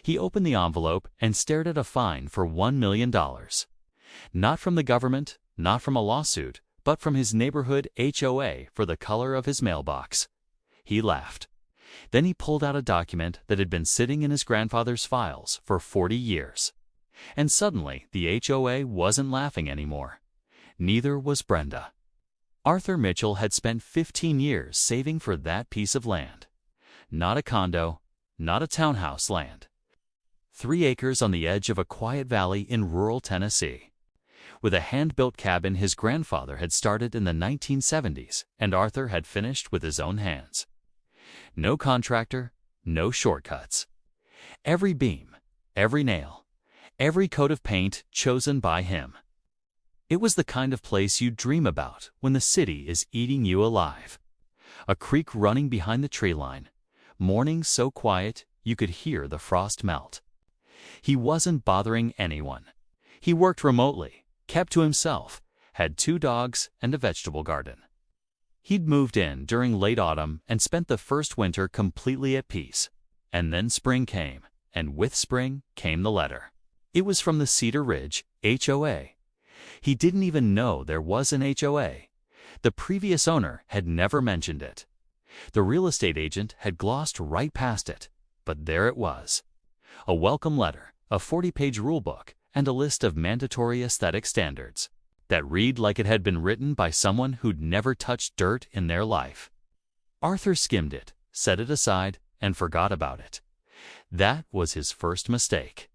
He opened the envelope and stared at a fine for $1 million. Not from the government, not from a lawsuit, but from his neighborhood HOA for the color of his mailbox. He laughed. Then he pulled out a document that had been sitting in his grandfather's files for 40 years. And suddenly, the HOA wasn't laughing anymore. Neither was Brenda. Arthur Mitchell had spent 15 years saving for that piece of land. Not a condo, not a townhouse land. 3 acres on the edge of a quiet valley in rural Tennessee. With a hand-built cabin his grandfather had started in the 1970s and Arthur had finished with his own hands. No contractor, no shortcuts. Every beam, every nail, every coat of paint chosen by him. It was the kind of place you dream about when the city is eating you alive. A creek running behind the tree line, mornings so quiet you could hear the frost melt. He wasn't bothering anyone. He worked remotely, kept to himself, had 2 dogs and a vegetable garden. He'd moved in during late autumn and spent the first winter completely at peace. And then spring came, and with spring came the letter. It was from the Cedar Ridge HOA. He didn't even know there was an HOA. The previous owner had never mentioned it. The real estate agent had glossed right past it, but there it was. A welcome letter, a 40-page rulebook, and a list of mandatory aesthetic standards that read like it had been written by someone who'd never touched dirt in their life. Arthur skimmed it, set it aside, and forgot about it. That was his first mistake.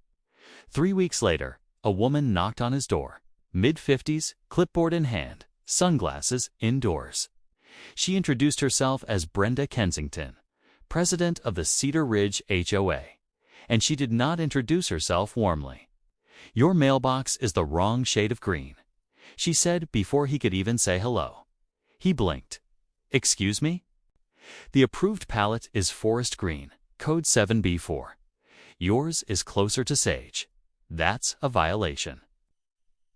3 weeks later, a woman knocked on his door, mid-50s, clipboard in hand, sunglasses indoors. She introduced herself as Brenda Kensington, president of the Cedar Ridge HOA, and she did not introduce herself warmly. "Your mailbox is the wrong shade of green," she said before he could even say hello. He blinked. "Excuse me?" "The approved palette is forest green, code 7B4. Yours is closer to sage. That's a violation."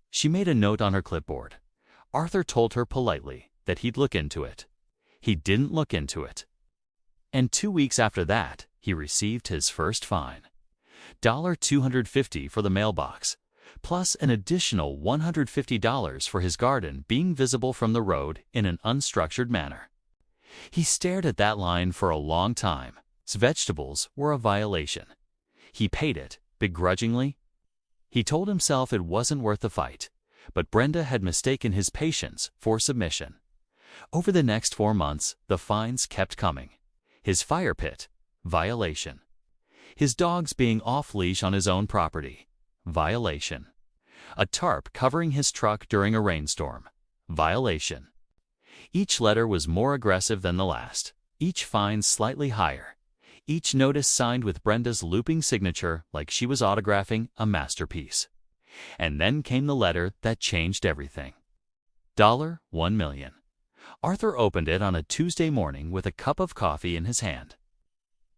She made a note on her clipboard. Arthur told her politely that he'd look into it. He didn't look into it. And 2 weeks after that, he received his first fine. $250 for the mailbox, plus an additional $150 for his garden being visible from the road in an unstructured manner. He stared at that line for a long time. His vegetables were a violation. He paid it, begrudgingly. He told himself it wasn't worth the fight, but Brenda had mistaken his patience for submission. Over the next 4 months, the fines kept coming. His fire pit, violation. His dogs being off-leash on his own property, violation. A tarp covering his truck during a rainstorm, violation. Each letter was more aggressive than the last, each fine slightly higher, each notice signed with Brenda's looping signature like she was autographing a masterpiece. And then came the letter that changed everything. $1 million. Arthur opened it on a Tuesday morning with a cup of coffee in his hand.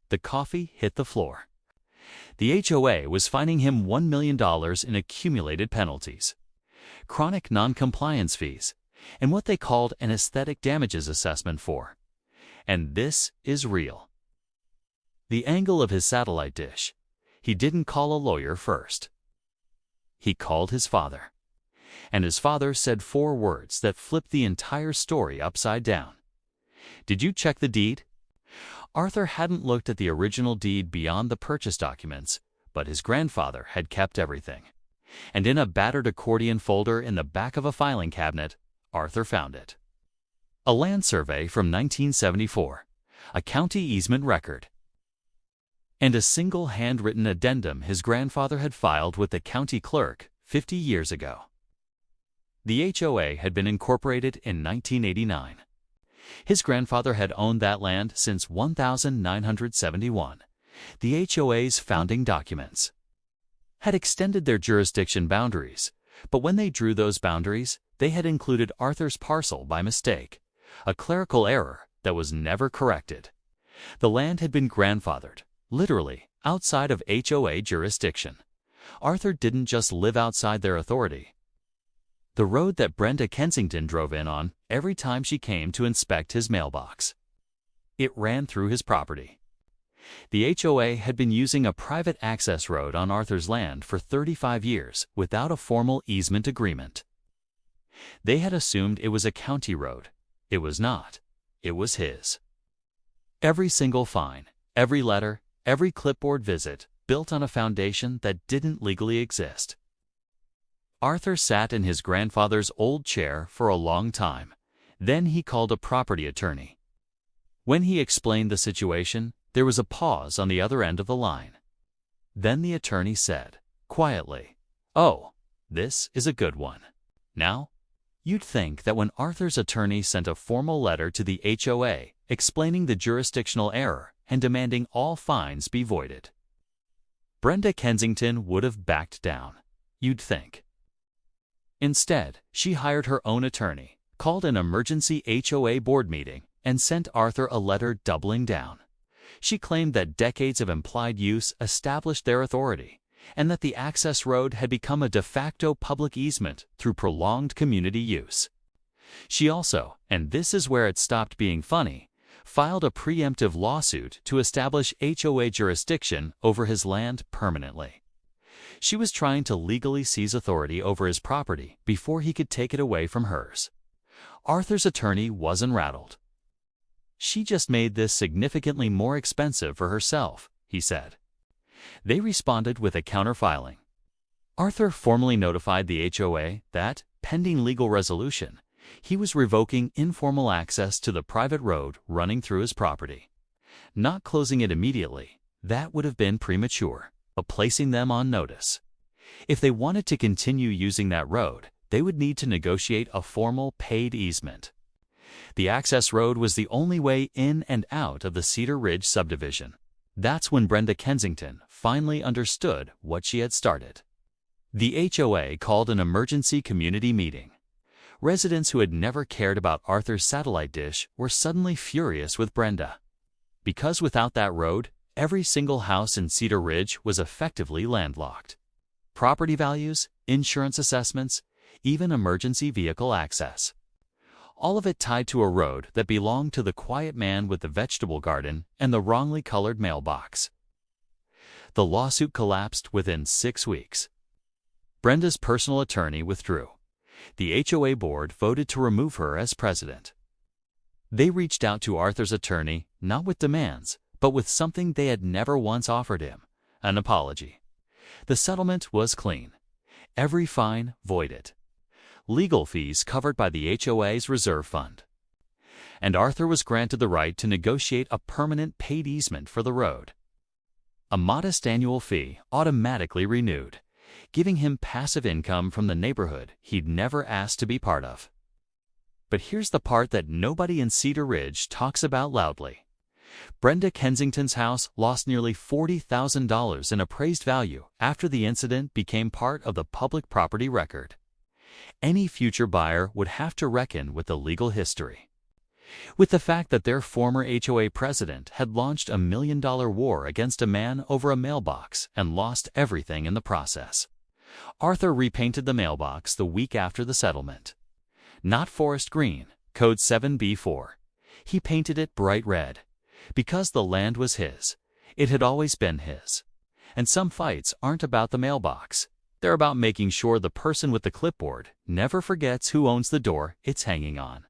The coffee hit the floor. The HOA was fining him $1 million in accumulated penalties, chronic non-compliance fees, and what they called an aesthetic damages assessment for. And this is real. The angle of his satellite dish. He didn't call a lawyer first. He called his father. And his father said 4 words that flipped the entire story upside down. "Did you check the deed?" Arthur hadn't looked at the original deed beyond the purchase documents, but his grandfather had kept everything. And in a battered accordion folder in the back of a filing cabinet, Arthur found it. A land survey from 1974, a county easement record, and a single handwritten addendum his grandfather had filed with the county clerk 50 years ago. The HOA had been incorporated in 1989. His grandfather had owned that land since 1971. The HOA's founding documents had extended their jurisdiction boundaries, but when they drew those boundaries, they had included Arthur's parcel by mistake, a clerical error that was never corrected. The land had been grandfathered, literally, outside of HOA jurisdiction. Arthur didn't just live outside their authority. The road that Brenda Kensington drove in on every time she came to inspect his mailbox. It ran through his property. The HOA had been using a private access road on Arthur's land for 35 years without a formal easement agreement. They had assumed it was a county road. It was not. It was his. Every single fine, every letter, every clipboard visit built on a foundation that didn't legally exist. Arthur sat in his grandfather's old chair for a long time. Then he called a property attorney. When he explained the situation, there was a pause on the other end of the line. Then the attorney said, quietly, "Oh, this is a good one. Now, you'd think that when Arthur's attorney sent a formal letter to the HOA explaining the jurisdictional error and demanding all fines be voided, Brenda Kensington would have backed down, you'd think. Instead, she hired her own attorney, called an emergency HOA board meeting, and sent Arthur a letter doubling down. She claimed that decades of implied use established their authority, and that the access road had become a de facto public easement through prolonged community use. She also, and this is where it stopped being funny, filed a preemptive lawsuit to establish HOA jurisdiction over his land permanently. She was trying to legally seize authority over his property before he could take it away from hers. Arthur's attorney wasn't rattled. She just made this significantly more expensive for herself, he said. They responded with a counterfiling. Arthur formally notified the HOA that, pending legal resolution, he was revoking informal access to the private road running through his property. Not closing it immediately, that would have been premature, but placing them on notice. If they wanted to continue using that road, they would need to negotiate a formal paid easement. The access road was the only way in and out of the Cedar Ridge subdivision. That's when Brenda Kensington finally understood what she had started. The HOA called an emergency community meeting. Residents who had never cared about Arthur's satellite dish were suddenly furious with Brenda. Because without that road, every single house in Cedar Ridge was effectively landlocked. Property values, insurance assessments, even emergency vehicle access. All of it tied to a road that belonged to the quiet man with the vegetable garden and the wrongly colored mailbox. The lawsuit collapsed within 6 weeks. Brenda's personal attorney withdrew. The HOA board voted to remove her as president. They reached out to Arthur's attorney, not with demands, but with something they had never once offered him, an apology. The settlement was clean. Every fine voided. Legal fees covered by the HOA's reserve fund. And Arthur was granted the right to negotiate a permanent paid easement for the road. A modest annual fee automatically renewed, giving him passive income from the neighborhood he'd never asked to be part of. But here's the part that nobody in Cedar Ridge talks about loudly. Brenda Kensington's house lost nearly $40,000 in appraised value after the incident became part of the public property record. Any future buyer would have to reckon with the legal history. With the fact that their former HOA president had launched a $1 million war against a man over a mailbox and lost everything in the process. Arthur repainted the mailbox the week after the settlement. Not forest green, code 7B4. He painted it bright red. Because the land was his. It had always been his. And some fights aren't about the mailbox. They're about making sure the person with the clipboard never forgets who owns the door it's hanging on.